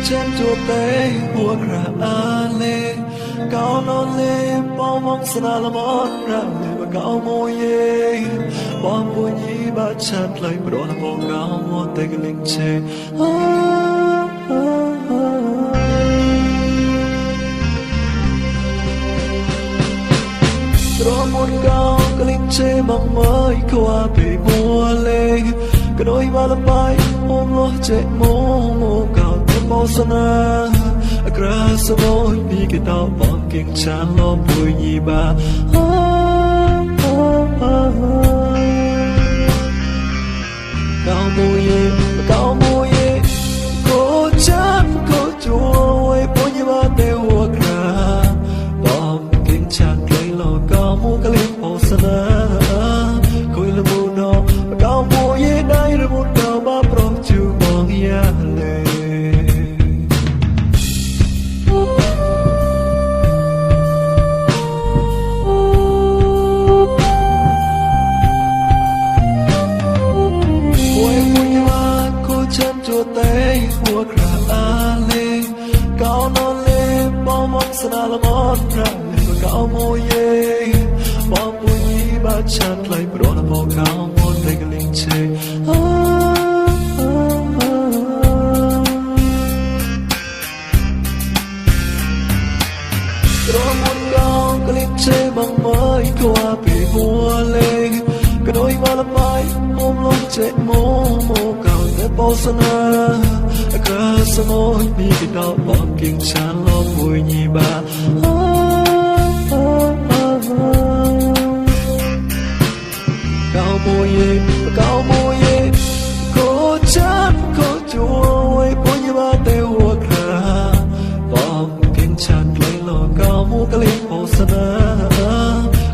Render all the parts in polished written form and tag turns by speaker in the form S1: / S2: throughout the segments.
S1: chân chua tế hùa khả lê cao nó lê bao mong xa là món ra lê và cao môi yê bom bùi nhí ba chát lấy bà đổ là vô cao mô tê cái linh chê Rồi một cao cái linh chê bằng mới qua bể mùa lê cái đôi ba lâm bay ôm lo chạy mô mô cao thêm mô xa na gra sa môi bi cái tao bom kinh chán lo bùi nhì ba cao mùi cô chán cô chua bùi nhì ba tê hùa gra bom kinh chán lấy lo cao mùi cái linh mô xa na khôi là mù nó cao mùi đây là một cao ba pro chú bong ya lê chân chua tế hùa khả lê cao nó lê bao mong xa là món ra lê và cao môi yê bao mùi nhí ba chát lấy bà đổ là vô cao môn tê cái linh chê rồi một cao cái linh chê bằng mới qua bể mùa lê cái đôi ba lâm bay ôm lo chạy mô mô cao bao xa na gra sa môi bi cái đau bom kinh chán lo bùi nhì ba cao môi cô chán cô chua bùi nhì ba tê hùa khả bom kinh chán lấy lo cao môi cái linh bao xa na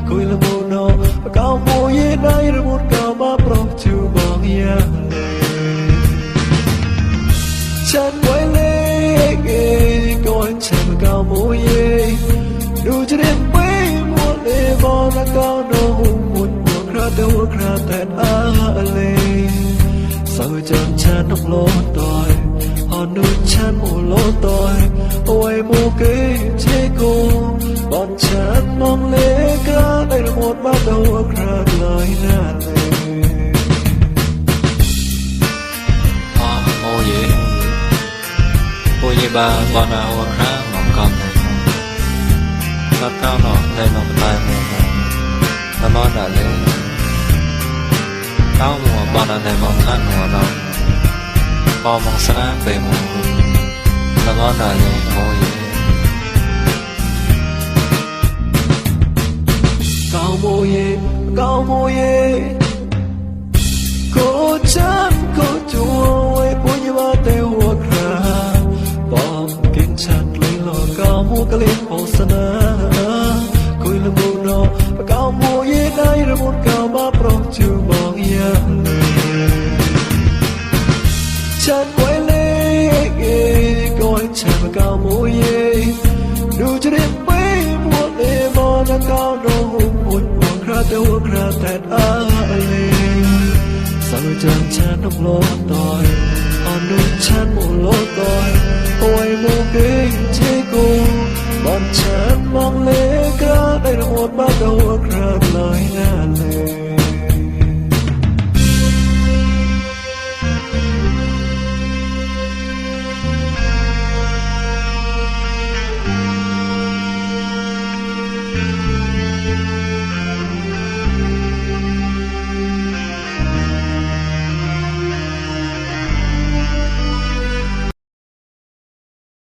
S1: khôi là mô nó cao môi đây là một cao ba pro chú bong ya chân quay lê coi chân cao môi đủ cho đêm bấy muôn lê bao ra cao nó hùng muôn muôn ra đâu ra tẹt lê sao chân chân nóc lỗ tỏi họ nuôi chân mù lỗ tỏi ôi mù kế chế cô bọn chân mong lê ca đây là một bắt đầu ra lời ra lê
S2: bùi nhì ba bọn nào hùa khá ngọn con này nó cao nọ đây nó tay mùa nó món đã lên cao mùa bọn nào này mong khát mùa đó bò mong xa về mùa nó món đã lên mùa gì
S1: cao môi cô chán cô chua bùi nhì ba tê hùa khả bom kinh chán lấy lo cao mùa cái linh bao xa na khôi là mù nó cao mùi đây là một cao ba pro chú bong ya lê chán quay lê coi chán cao mùi đủ cho đêm bấy muôn lê bao ra cao nó hùng muôn muôn ra tê hùa ra tẹt lê sao chân chân nóc lỗ tỏi họ nuôi chân mù lỗ tỏi ôi mù kế